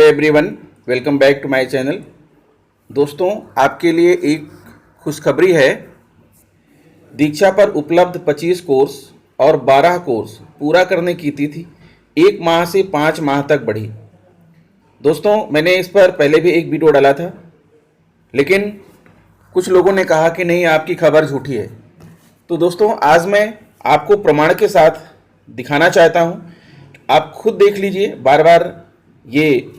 Everyone, welcome back to my channel. दोस्तों, आपके लिए एक खुशखबरी है। दीक्षा पर उपलब्ध 25 कोर्स और 12 कोर्स पूरा करने की तिथि 1 माह से 5 माह तक बढ़ी। दोस्तों, मैंने इस पर पहले भी एक वीडियो डाला था, लेकिन कुछ लोगों ने कहा कि नहीं, आपकी खबर झूठी है। तो दोस्तों, आज मैं आपको प्रमाण के साथ दिखाना चाहता हूँ। आप खुद देख लीजिए। बार बार ये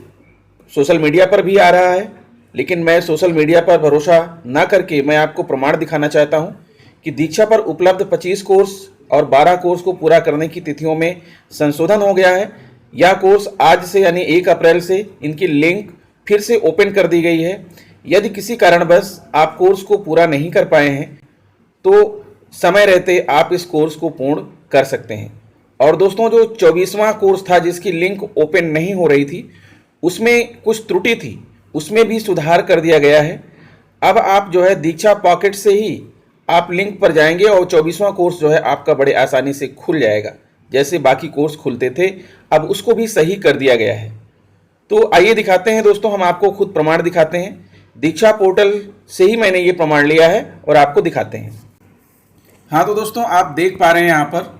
सोशल मीडिया पर भी आ रहा है, लेकिन मैं सोशल मीडिया पर भरोसा ना करके मैं आपको प्रमाण दिखाना चाहता हूं कि दीक्षा पर उपलब्ध 25 कोर्स और 12 कोर्स को पूरा करने की तिथियों में संशोधन हो गया है। यह कोर्स आज से यानी 1 अप्रैल से इनकी लिंक फिर से ओपन कर दी गई है। यदि किसी कारणवश आप कोर्स को पूरा नहीं कर पाए हैं तो समय रहते आप इस कोर्स को पूर्ण कर सकते हैं। और दोस्तों, जो 24वां कोर्स था जिसकी लिंक ओपन नहीं हो रही थी, उसमें कुछ त्रुटि थी, उसमें भी सुधार कर दिया गया है। अब आप जो है दीक्षा पॉकेट से ही आप लिंक पर जाएंगे और 24वां कोर्स जो है आपका बड़े आसानी से खुल जाएगा। जैसे बाकी कोर्स खुलते थे, अब उसको भी सही कर दिया गया है। तो आइए दिखाते हैं दोस्तों, हम आपको खुद प्रमाण दिखाते हैं। दीक्षा पोर्टल से ही मैंने ये प्रमाण लिया है और आपको दिखाते हैं। हाँ, तो दोस्तों, आप देख पा रहे हैं यहाँ पर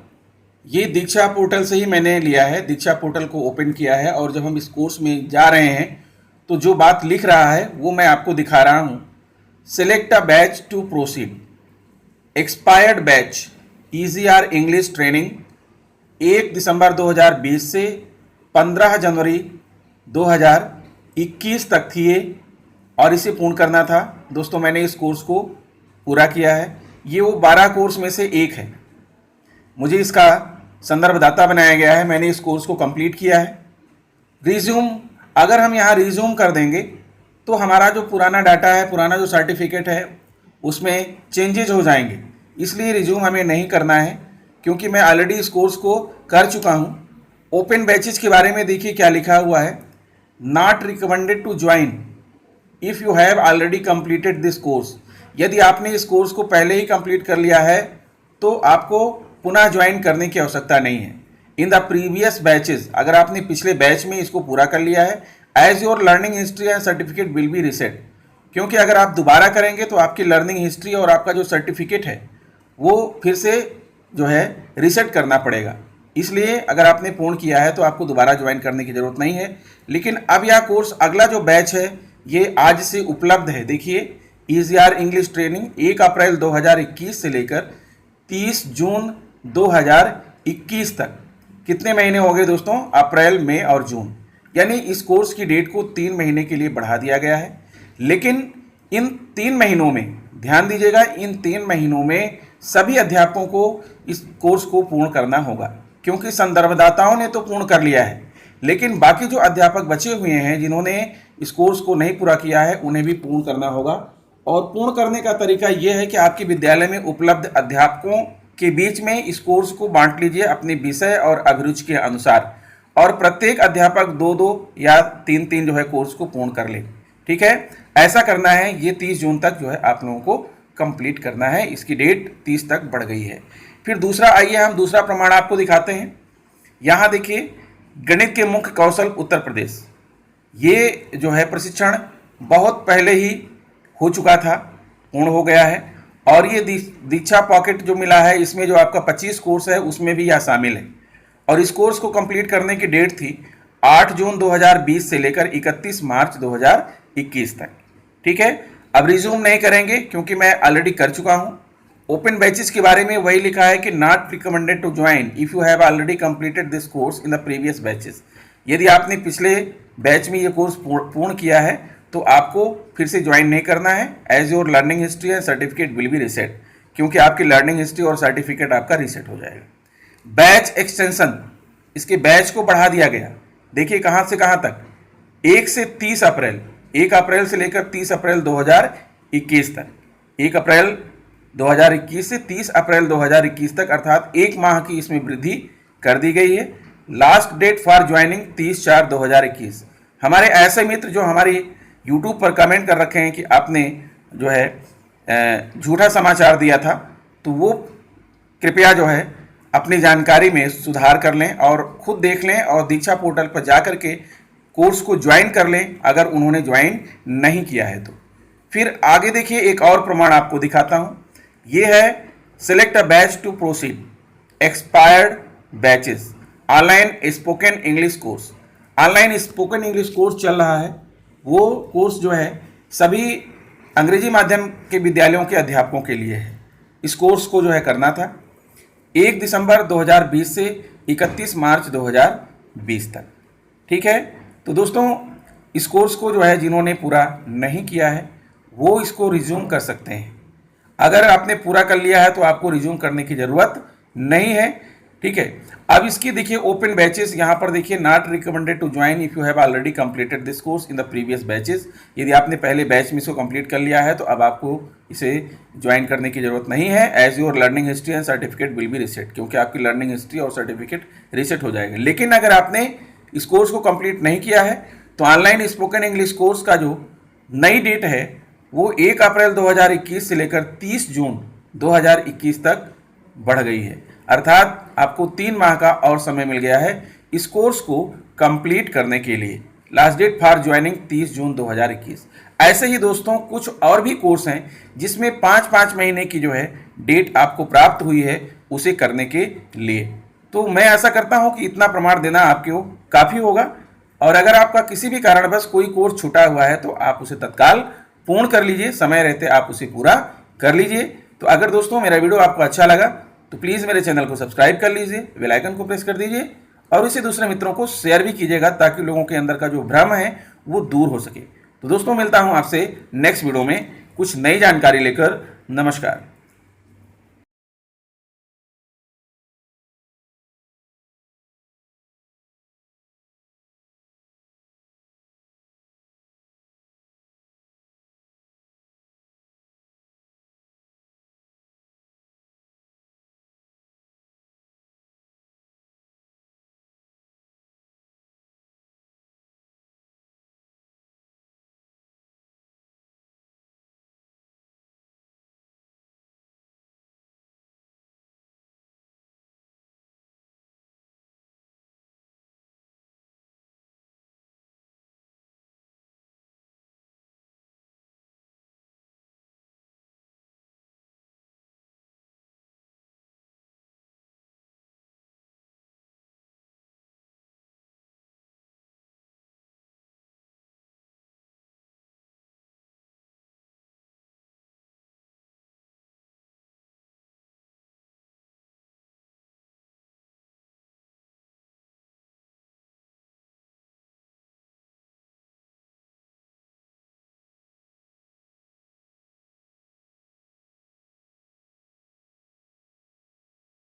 ये दीक्षा पोर्टल से ही मैंने लिया है। दीक्षा पोर्टल को ओपन किया है और जब हम इस कोर्स में जा रहे हैं तो जो बात लिख रहा है वो मैं आपको दिखा रहा हूँ। Select a batch to proceed. Expired batch EZR English training 1 दिसंबर 2020 से 15 जनवरी 2021 तक थी ये, और इसे पूर्ण करना था। दोस्तों, मैंने इस कोर्स को पूरा किया है। ये वो 12 कोर्स में से एक है। मुझे इसका संदर्भदाता बनाया गया है। मैंने इस कोर्स को कंप्लीट किया है। रिज्यूम, अगर हम यहाँ रिज्यूम कर देंगे तो हमारा जो पुराना डाटा है, पुराना जो सर्टिफिकेट है, उसमें चेंजेज हो जाएंगे। इसलिए रिज्यूम हमें नहीं करना है, क्योंकि मैं ऑलरेडी इस कोर्स को कर चुका हूँ। ओपन बैचेज के बारे में देखिए क्या लिखा हुआ है। Not recommended to join if you have already completed this course. यदि आपने इस कोर्स को पहले ही कंप्लीट कर लिया है तो आपको पुनः ज्वाइन करने की आवश्यकता नहीं है। इन द प्रीवियस बैचेस, अगर आपने पिछले बैच में इसको पूरा कर लिया है, as your learning history and certificate will be reset. क्योंकि अगर आप दोबारा करेंगे तो आपकी लर्निंग हिस्ट्री और आपका जो सर्टिफिकेट है वो फिर से जो है रीसेट करना पड़ेगा। इसलिए अगर आपने पूर्ण किया है तो आपको दोबारा ज्वाइन करने की ज़रूरत नहीं है। लेकिन अब यह कोर्स, अगला जो बैच है, ये आज से उपलब्ध है। देखिए, EZR इंग्लिश ट्रेनिंग 1 अप्रैल 2021 से लेकर 30 जून 2021 तक। कितने महीने हो गए दोस्तों? अप्रैल, मई और जून। यानी इस कोर्स की डेट को 3 महीने के लिए बढ़ा दिया गया है। लेकिन इन 3 महीनों में, ध्यान दीजिएगा, इन 3 महीनों में सभी अध्यापकों को इस कोर्स को पूर्ण करना होगा। क्योंकि संदर्भदाताओं ने तो पूर्ण कर लिया है, लेकिन बाकी जो अध्यापक बचे हुए हैं जिन्होंने इस कोर्स को नहीं पूरा किया है, उन्हें भी पूर्ण करना होगा। और पूर्ण करने का तरीका यह है कि आपके विद्यालय में उपलब्ध अध्यापकों के बीच में इस कोर्स को बांट लीजिए अपने विषय और अभिरुचि के अनुसार, और प्रत्येक अध्यापक 2-2 या 3-3 जो है कोर्स को पूर्ण कर ले। ठीक है, ऐसा करना है। ये 30 जून तक जो है आप लोगों को कंप्लीट करना है। इसकी डेट 30 तक बढ़ गई है। फिर दूसरा, आइए हम दूसरा प्रमाण आपको दिखाते हैं। यहाँ देखिए, गणित के मुख्य कौशल उत्तर प्रदेश। ये जो है प्रशिक्षण बहुत पहले ही हो चुका था, पूर्ण हो गया है। और ये दीक्षा पॉकेट जो मिला है, इसमें जो आपका 25 कोर्स है उसमें भी यह शामिल है। और इस कोर्स को कंप्लीट करने की डेट थी 8 जून 2020 से लेकर 31 मार्च 2021 तक। ठीक है, अब रिज्यूम नहीं करेंगे क्योंकि मैं ऑलरेडी कर चुका हूँ। ओपन बैचेस के बारे में वही लिखा है कि not recommended to join if you have already completed this course in the previous batches. यदि आपने पिछले बैच में ये कोर्स पूर्ण किया है तो आपको फिर से ज्वाइन नहीं करना है। As your learning history and certificate will be reset, क्योंकि आपकी लर्निंग हिस्ट्री और सर्टिफिकेट आपका रीसेट हो जाएगा। बैच एक्सटेंशन, इसके बैच को बढ़ा दिया गया। देखिए कहाँ से कहाँ तक, 1 से 30 अप्रैल, 1 अप्रैल से लेकर 30 अप्रैल 2021 तक। 1 अप्रैल 2021 से 30 अप्रैल 2021 तक, अर्थात 1 माह की इसमें वृद्धि कर दी गई है। Last date for joining 30/4/2021। हमारे ऐसे मित्र जो हमारी YouTube पर कमेंट कर रखे हैं कि आपने जो है झूठा समाचार दिया था, तो वो कृपया जो है अपनी जानकारी में सुधार कर लें और खुद देख लें और दीक्षा पोर्टल पर जा कर के कोर्स को ज्वाइन कर लें अगर उन्होंने ज्वाइन नहीं किया है तो। फिर आगे देखिए एक और प्रमाण आपको दिखाता हूं, ये है select a batch to proceed expired batches online spoken English course. Online spoken English course चल रहा है, वो कोर्स जो है सभी अंग्रेजी माध्यम के विद्यालयों के अध्यापकों के लिए है। इस कोर्स को जो है करना था 1 दिसंबर 2020 से 31 मार्च 2020 तक। ठीक है, तो दोस्तों इस कोर्स को जो है जिन्होंने पूरा नहीं किया है वो इसको रिज्यूम कर सकते हैं। अगर आपने पूरा कर लिया है तो आपको रिज्यूम करने की ज़रूरत नहीं है। ठीक है, अब इसकी देखिए ओपन बैचेस यहाँ पर देखिए, not recommended to join if you have already completed this course in the previous batches. यदि आपने पहले बैच में इसको कंप्लीट कर लिया है तो अब आपको इसे ज्वाइन करने की जरूरत नहीं है। As your learning history and certificate will be reset, क्योंकि आपकी लर्निंग हिस्ट्री और सर्टिफिकेट रिसेट हो जाएगा। लेकिन अगर आपने इस कोर्स को कंप्लीट नहीं किया है तो ऑनलाइन स्पोकन इंग्लिश कोर्स का जो नई डेट है वो 1 अप्रैल 2021 से लेकर 30 जून 2021 तक बढ़ गई है। अर्थात आपको 3 माह का और समय मिल गया है इस कोर्स को कंप्लीट करने के लिए। लास्ट डेट फॉर ज्वाइनिंग 30 जून 2021। ऐसे ही दोस्तों कुछ और भी कोर्स हैं जिसमें 5-5 महीने की जो है डेट आपको प्राप्त हुई है उसे करने के लिए। तो मैं ऐसा करता हूं कि इतना प्रमाण देना आपको काफ़ी होगा, और अगर आपका किसी भी कारणवश कोई कोर्स छूटा हुआ है तो आप उसे तत्काल पूर्ण कर लीजिए, समय रहते आप उसे पूरा कर लीजिए। तो अगर दोस्तों मेरा वीडियो आपको अच्छा लगा तो प्लीज़ मेरे चैनल को सब्सक्राइब कर लीजिए, बेल आइकन को प्रेस कर दीजिए और इसे दूसरे मित्रों को शेयर भी कीजिएगा ताकि लोगों के अंदर का जो भ्रम है वो दूर हो सके। तो दोस्तों मिलता हूँ आपसे नेक्स्ट वीडियो में कुछ नई जानकारी लेकर। नमस्कार।